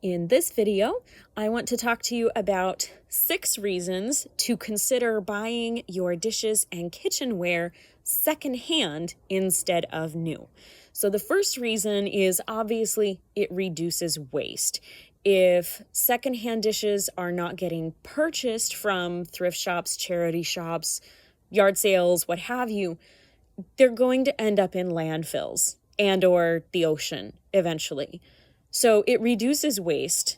In this video, I want to talk to you about 6 reasons to consider buying your dishes and kitchenware secondhand instead of new. So the first reason is obviously it reduces waste. If secondhand dishes are not getting purchased from thrift shops, charity shops, yard sales, what have you, they're going to end up in landfills and or the ocean eventually. So it reduces waste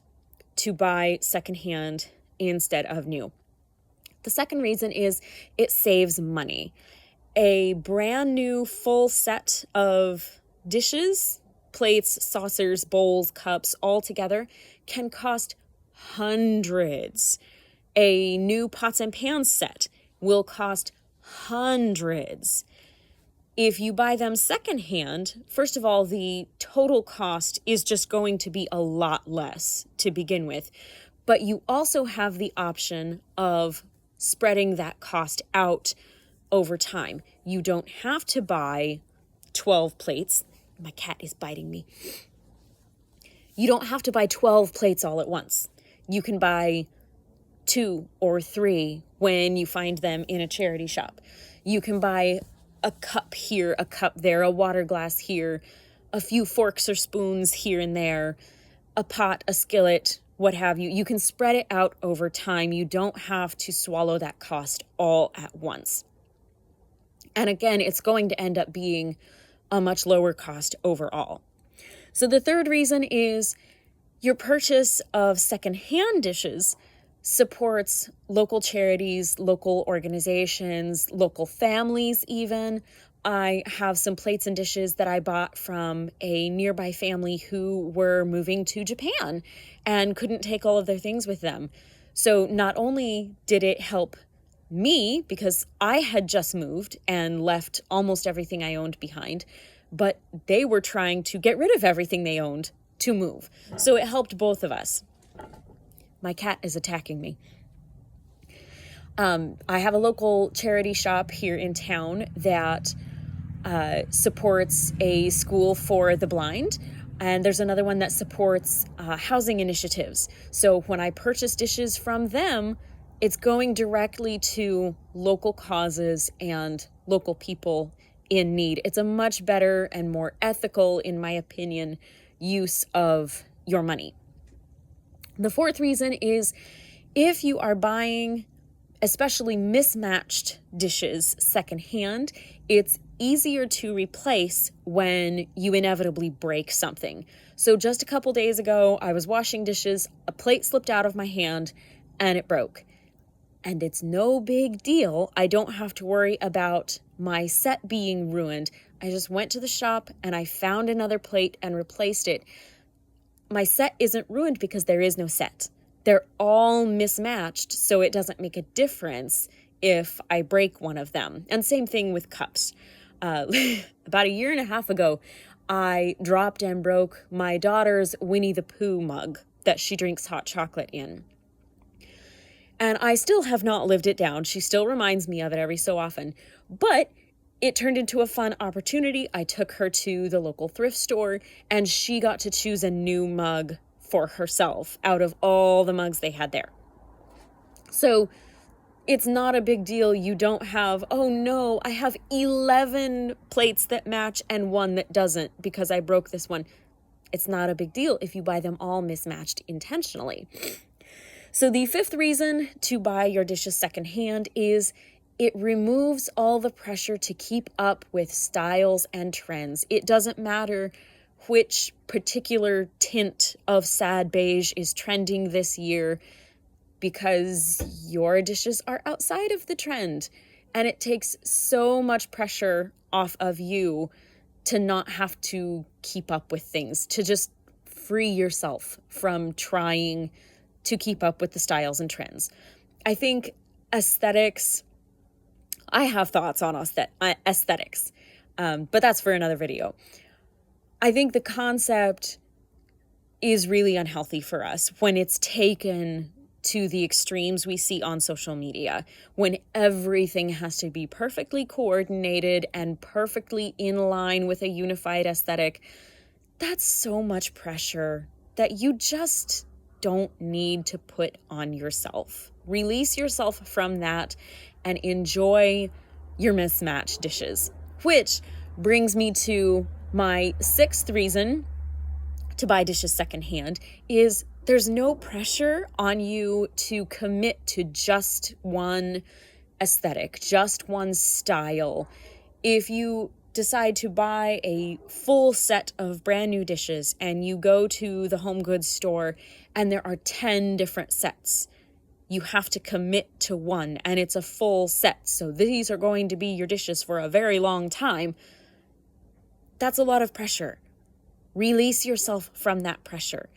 to buy secondhand instead of new. The second reason is it saves money. A brand new full set of dishes, plates, saucers, bowls, cups, all together can cost hundreds. A new pots and pans set will cost hundreds. If you buy them secondhand, first of all, the total cost is just going to be a lot less to begin with. But you also have the option of spreading that cost out over time. You don't have to buy 12 plates. My cat is biting me. You don't have to buy 12 plates all at once. You can buy 2 or 3 when you find them in a charity shop. You can buy a cup here, a cup there, a water glass here, a few forks or spoons here and there, a pot, a skillet, what have you. You can spread it out over time. You don't have to swallow that cost all at once. And again, it's going to end up being a much lower cost overall. So the third reason is your purchase of secondhand dishes supports local charities, local organizations, local families even. I have some plates and dishes that I bought from a nearby family who were moving to Japan and couldn't take all of their things with them. So not only did it help me because I had just moved and left almost everything I owned behind, but they were trying to get rid of everything they owned to move. So it helped both of us. My cat is attacking me. I have a local charity shop here in town that supports a school for the blind. And there's another one that supports housing initiatives. So when I purchase dishes from them, it's going directly to local causes and local people in need. It's a much better and more ethical, in my opinion, use of your money. The fourth reason is if you are buying especially mismatched dishes secondhand, it's easier to replace when you inevitably break something. So just a couple days ago, I was washing dishes, a plate slipped out of my hand and it broke. And it's no big deal. I don't have to worry about my set being ruined. I just went to the shop and I found another plate and replaced it. My set isn't ruined because there is no set. They're all mismatched, so it doesn't make a difference if I break one of them. And same thing with cups. About a year and a half ago, I dropped and broke my daughter's Winnie the Pooh mug that she drinks hot chocolate in. And I still have not lived it down. She still reminds me of it every so often. But it turned into a fun opportunity. I took her to the local thrift store and she got to choose a new mug for herself out of all the mugs they had there. So it's not a big deal. You don't have, oh no, I have 11 plates that match and one that doesn't because I broke this one. It's not a big deal if you buy them all mismatched intentionally. So the fifth reason to buy your dishes secondhand is it removes all the pressure to keep up with styles and trends. It doesn't matter which particular tint of sad beige is trending this year because your dishes are outside of the trend. And it takes so much pressure off of you to not have to keep up with things, to just free yourself from trying to keep up with the styles and trends. I think aesthetics, I have thoughts on aesthetics, but that's for another video. I think the concept is really unhealthy for us when it's taken to the extremes we see on social media, when everything has to be perfectly coordinated and perfectly in line with a unified aesthetic. That's so much pressure that you just don't need to put on yourself. Release yourself from that and enjoy your mismatched dishes. Which brings me to my sixth reason to buy dishes secondhand is there's no pressure on you to commit to just one aesthetic, just one style. If you decide to buy a full set of brand new dishes and you go to the home goods store and there are 10 different sets, you have to commit to one and it's a full set. So these are going to be your dishes for a very long time. That's a lot of pressure. Release yourself from that pressure.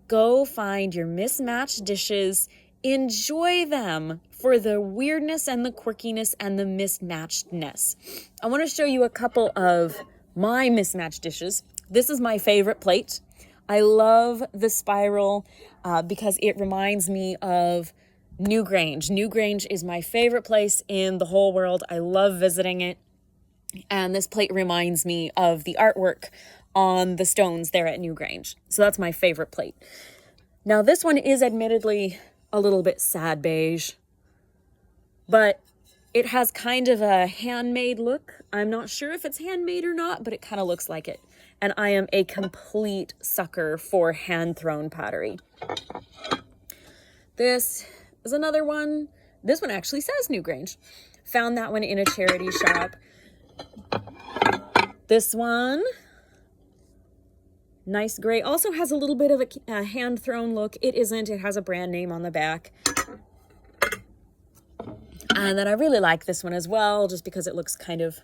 Go find your mismatched dishes. Enjoy them for the weirdness and the quirkiness and the mismatchedness. I want to show you a couple of my mismatched dishes. This is my favorite plate. I love the spiral because it reminds me of Newgrange. Newgrange is my favorite place in the whole world. I love visiting it. And this plate reminds me of the artwork on the stones there at Newgrange. So that's my favorite plate. Now this one is admittedly a little bit sad beige, but it has kind of a handmade look. I'm not sure if it's handmade or not, but it kind of looks like it. And I am a complete sucker for hand-thrown pottery. This is another one. This one actually says Newgrange. Found that one in a charity shop. This one, nice gray, also has a little bit of a hand-thrown look. It isn't. It has a brand name on the back. And then I really like this one as well, just because it looks kind of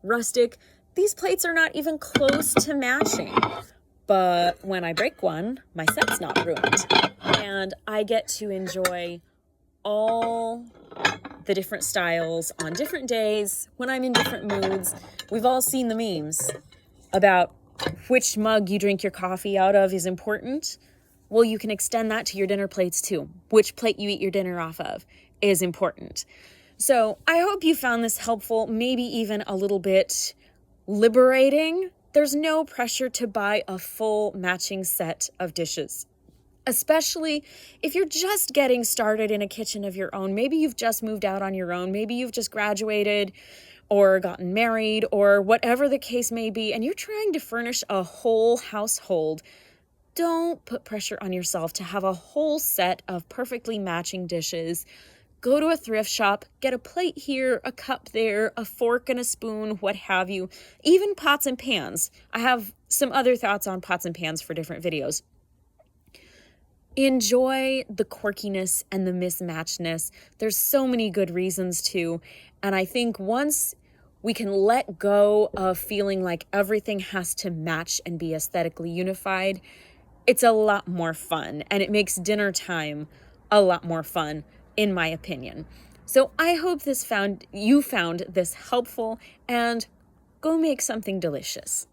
rustic. These plates are not even close to matching. But when I break one, my set's not ruined. And I get to enjoy all the different styles on different days when I'm in different moods. We've all seen the memes about which mug you drink your coffee out of is important. Well, you can extend that to your dinner plates too. Which plate you eat your dinner off of is important. So I hope you found this helpful, maybe even a little bit liberating. There's no pressure to buy a full matching set of dishes, especially if you're just getting started in a kitchen of your own. Maybe you've just moved out on your own. Maybe you've just graduated or gotten married or whatever the case may be, and you're trying to furnish a whole household. Don't put pressure on yourself to have a whole set of perfectly matching dishes. Go to a thrift shop, get a plate here, a cup there, a fork and a spoon, what have you. Even pots and pans. I have some other thoughts on pots and pans for different videos. Enjoy the quirkiness and the mismatchedness. There's so many good reasons to. And I think once we can let go of feeling like everything has to match and be aesthetically unified, it's a lot more fun. And it makes dinner time a lot more fun, in my opinion. So I hope you found this helpful, and go make something delicious.